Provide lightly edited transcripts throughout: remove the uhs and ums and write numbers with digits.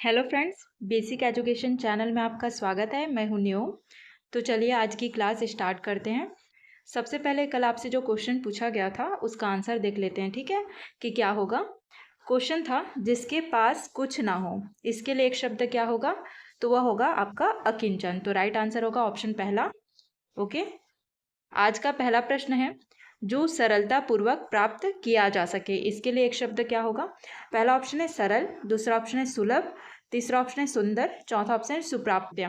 Hello friends, basic education channel में आपका स्वागत है। मैं हूं न्यू। तो चलिए आज की क्लास स्टार्ट करते हैं। सबसे पहले कल आपसे जो क्वेश्चन पूछा गया था उसका आंसर देख लेते हैं, ठीक है, कि क्या होगा। क्वेश्चन था जिसके पास कुछ ना हो, इसके लिए एक शब्द क्या होगा, तो वह होगा आपका अकिंचन। तो राइट आंसर होगा ऑप्शन पहला। ओके, आज का पहला प्रश्न है जो सरलता पूर्वक प्राप्त किया जा सके, इसके लिए एक शब्द क्या होगा। पहला ऑप्शन है सरल, दूसरा ऑप्शन है सुलभ, तीसरा ऑप्शन है सुंदर, चौथा ऑप्शन है सुप्राप्य।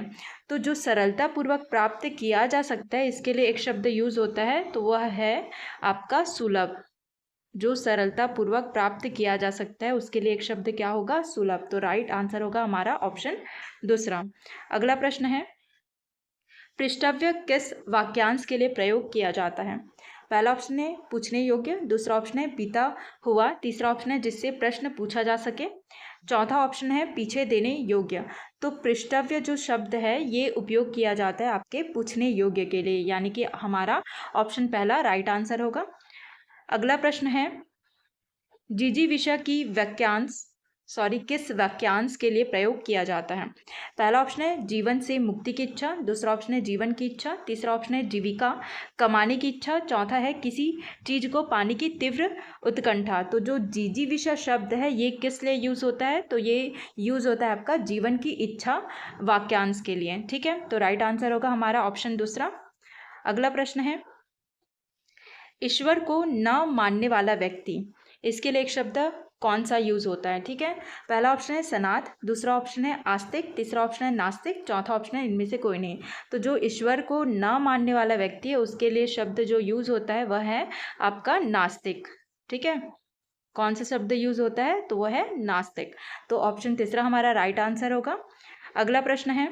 तो जो सरलता पूर्वक प्राप्त किया जा सकता है इसके लिए एक शब्द यूज होता है, तो वह है आपका सुलभ। जो सरलता पूर्वक प्राप्त किया जा सकता है उसके लिए एक शब्द क्या होगा, सुलभ। तो राइट आंसर होगा हमारा ऑप्शन दूसरा। अगला प्रश्न है पृष्ठव्य किस वाक्यांश के लिए प्रयोग किया जाता है। पहला ऑप्शन है पूछने योग्य, दूसरा ऑप्शन है बीता हुआ, तीसरा ऑप्शन है जिससे प्रश्न पूछा जा सके, चौथा ऑप्शन है पीछे देने योग्य। तो पृष्ठव्य जो शब्द है ये उपयोग किया जाता है आपके पूछने योग्य के लिए, यानी कि हमारा ऑप्शन पहला राइट आंसर होगा। अगला प्रश्न है जिजीविषा की किस वाक्यांश के लिए प्रयोग किया जाता है। पहला ऑप्शन है जीवन से मुक्ति की इच्छा, दूसरा ऑप्शन है जीवन की इच्छा, तीसरा ऑप्शन है जीविका कमाने की इच्छा, चौथा है किसी चीज को पाने की तीव्र उत्कंठा। तो जो जिजीविषा शब्द है ये किस लिए यूज होता है, तो ये यूज होता है आपका जीवन की इच्छा वाक्यांश के लिए, ठीक है। तो राइट आंसर होगा हमारा ऑप्शन दूसरा। अगला प्रश्न है ईश्वर को न मानने वाला व्यक्ति, इसके लिए एक शब्द कौन सा यूज होता है, ठीक है। पहला ऑप्शन है सनाथ, दूसरा ऑप्शन है आस्तिक, तीसरा ऑप्शन है नास्तिक, चौथा ऑप्शन है इनमें से कोई नहीं। तो जो ईश्वर को न मानने वाला व्यक्ति है उसके लिए शब्द जो यूज होता है वह है आपका नास्तिक, ठीक है। कौन सा शब्द यूज होता है, तो वह है नास्तिक। तो ऑप्शन तीसरा हमारा राइट आंसर होगा। अगला प्रश्न है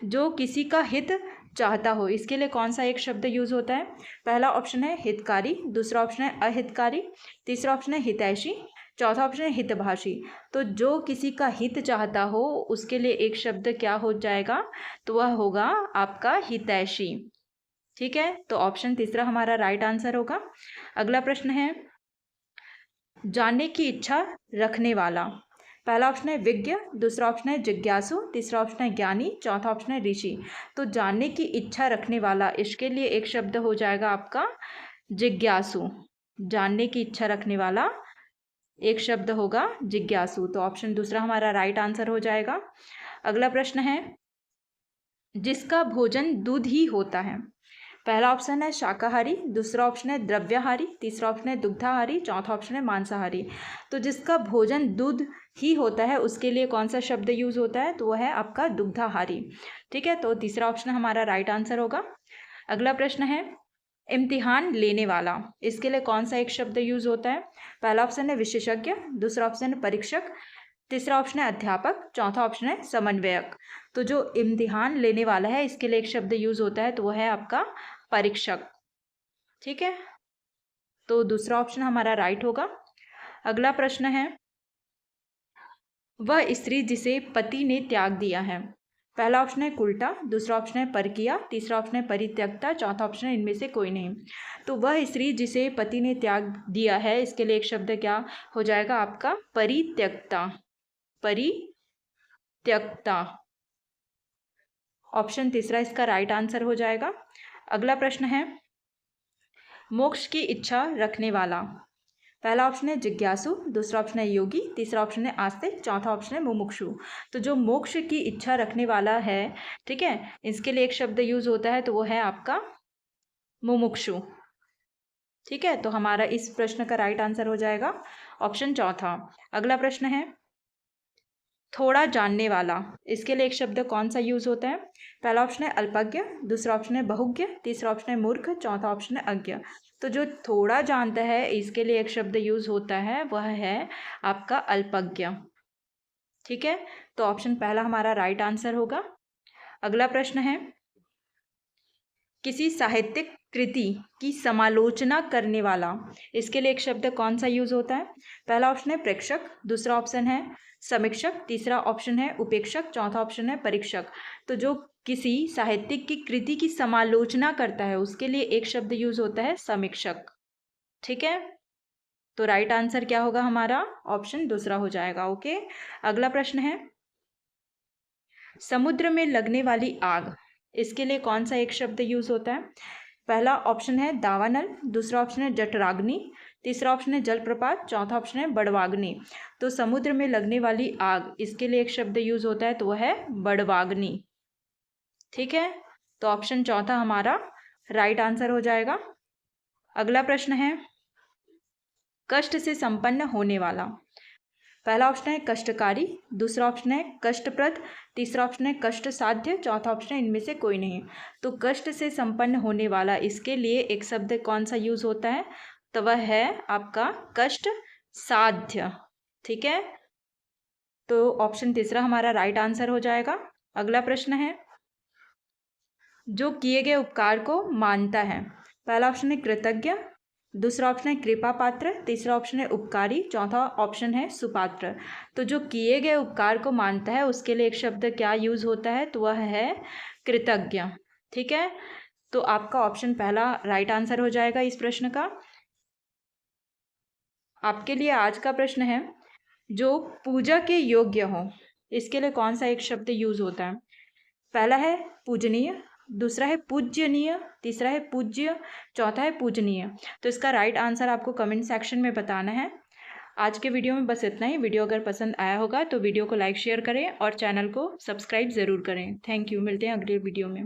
जो किसी का हित चाहता हो, इसके लिए कौन सा एक शब्द यूज होता है। पहला ऑप्शन है हितकारी, दूसरा ऑप्शन है अहितकारी, तीसरा ऑप्शन है हितैषी, चौथा ऑप्शन है हितभाषी। तो जो किसी का हित चाहता हो उसके लिए एक शब्द क्या हो जाएगा, तो वह होगा आपका हितैषी, ठीक है। तो ऑप्शन तीसरा हमारा राइट आंसर होगा। अगला प्रश्न है जानने की इच्छा रखने वाला। पहला ऑप्शन है विज्ञ, दूसरा ऑप्शन है जिज्ञासु, तीसरा ऑप्शन है ज्ञानी, चौथा ऑप्शन है ऋषि। तो जानने की इच्छा रखने वाला, इसके लिए एक शब्द हो जाएगा आपका जिज्ञासु। जानने की इच्छा रखने वाला एक शब्द होगा जिज्ञासु। तो ऑप्शन दूसरा हमारा राइट आंसर हो जाएगा। अगला प्रश्न है जिसका भोजन दूध ही होता है। पहला ऑप्शन है शाकाहारी, दूसरा ऑप्शन है द्रव्याहारी, तीसरा ऑप्शन है दुग्धाहारी, चौथा ऑप्शन है मांसाहारी। तो जिसका भोजन दूध ही होता है उसके लिए कौन सा शब्द यूज होता है, तो वह है आपका दुग्धाहारी, ठीक है। तो तीसरा ऑप्शन हमारा राइट आंसर होगा। अगला प्रश्न है इम्तिहान लेने वाला, इसके लिए कौन सा एक शब्द यूज होता है। पहला ऑप्शन है विशेषज्ञ, दूसरा ऑप्शन है परीक्षक, तीसरा ऑप्शन है अध्यापक, चौथा ऑप्शन है समन्वयक। तो जो इम्तिहान लेने वाला है इसके लिए एक शब्द यूज होता है, तो वह है आपका परीक्षक, ठीक है। तो दूसरा ऑप्शन हमारा राइट होगा। अगला प्रश्न है वह स्त्री जिसे पति ने त्याग दिया है। पहला ऑप्शन है उल्टा, दूसरा ऑप्शन है परकिया, तीसरा ऑप्शन है परित्यक्ता, चौथा ऑप्शन है इनमें से कोई नहीं। तो वह स्त्री जिसे पति ने त्याग दिया है इसके लिए एक शब्द क्या हो जाएगा आपका परित्यक्ता। परित्यक्ता ऑप्शन तीसरा इसका राइट आंसर हो जाएगा। अगला प्रश्न है मोक्ष की इच्छा रखने वाला। पहला ऑप्शन है जिज्ञासु, दूसरा ऑप्शन है योगी, तीसरा ऑप्शन है आस्तिक, चौथा ऑप्शन है मुमुक्षु। तो जो मोक्ष की इच्छा रखने वाला है, ठीक है, इसके लिए एक शब्द यूज होता है, तो वो है आपका मुमुक्षु, ठीक है। तो हमारा इस प्रश्न का राइट आंसर हो जाएगा ऑप्शन चौथा। अगला प्रश्न है थोड़ा जानने वाला, इसके लिए एक शब्द कौन सा यूज होता है। पहला ऑप्शन है अल्पज्ञ, दूसरा ऑप्शन है बहुज्ञ, तीसरा ऑप्शन है मूर्ख, चौथा ऑप्शन है अज्ञ। तो जो थोड़ा जानता है इसके लिए एक शब्द यूज होता है वह है आपका अल्पज्ञ, ठीक है। तो ऑप्शन पहला हमारा राइट आंसर होगा। अगला प्रश्न है किसी साहित्यिक कृति की समालोचना करने वाला, इसके लिए एक शब्द कौन सा यूज होता है। पहला ऑप्शन है प्रेक्षक, दूसरा ऑप्शन है समीक्षक, तीसरा ऑप्शन है उपेक्षक, चौथा ऑप्शन है परीक्षक। तो जो किसी साहित्यिक की कृति की समालोचना करता है उसके लिए एक शब्द यूज होता है समीक्षक, ठीक है। तो राइट आंसर क्या होगा हमारा? ऑप्शन दूसरा हो जाएगा। ओके, अगला प्रश्न है, समुद्र में लगने वाली आग, इसके लिए कौन सा एक शब्द यूज होता है? पहला ऑप्शन है दावानल, दूसरा ऑप्शन है जठराग्नि, तीसरा ऑप्शन है जलप्रपात, चौथा ऑप्शन है बड़वाग्नि। तो समुद्र में लगने वाली आग, इसके लिए एक शब्द यूज होता है, तो वह है बड़वाग्नि। ठीक है, तो ऑप्शन चौथा हमारा राइट आंसर हो जाएगा। अगला प्रश्न है, कष्ट से संपन्न होने वाला। पहला ऑप्शन है कष्टकारी, दूसरा ऑप्शन है कष्टप्रद, तीसरा ऑप्शन है कष्ट साध्य, चौथा ऑप्शन है इनमें से कोई नहीं। तो कष्ट से संपन्न होने वाला, इसके लिए एक शब्द कौन सा यूज होता है? तो वह है आपका कष्ट साध्य। ठीक है, तो ऑप्शन तीसरा हमारा राइट आंसर हो जाएगा। अगला प्रश्न है, जो किए गए उपकार को मानता है। पहला ऑप्शन है कृतज्ञ, दूसरा ऑप्शन है कृपा पात्र, तीसरा ऑप्शन है उपकारी, चौथा ऑप्शन है सुपात्र। तो जो किए गए उपकार को मानता है, उसके लिए एक शब्द क्या यूज होता है? तो वह है कृतज्ञ। ठीक है, तो आपका ऑप्शन पहला राइट आंसर हो जाएगा इस प्रश्न का। आपके लिए आज का प्रश्न है, जो पूजा के योग्य हो, इसके लिए कौन सा एक शब्द यूज होता है? पहला है पूजनीय, दूसरा है पूज्यनीय, तीसरा है पूज्य, चौथा है पूजनीय। तो इसका राइट आंसर आपको कमेंट सेक्शन में बताना है। आज के वीडियो में बस इतना ही। वीडियो अगर पसंद आया होगा तो वीडियो को लाइक शेयर करें और चैनल को सब्सक्राइब ज़रूर करें। थैंक यू, मिलते हैं अगले वीडियो में।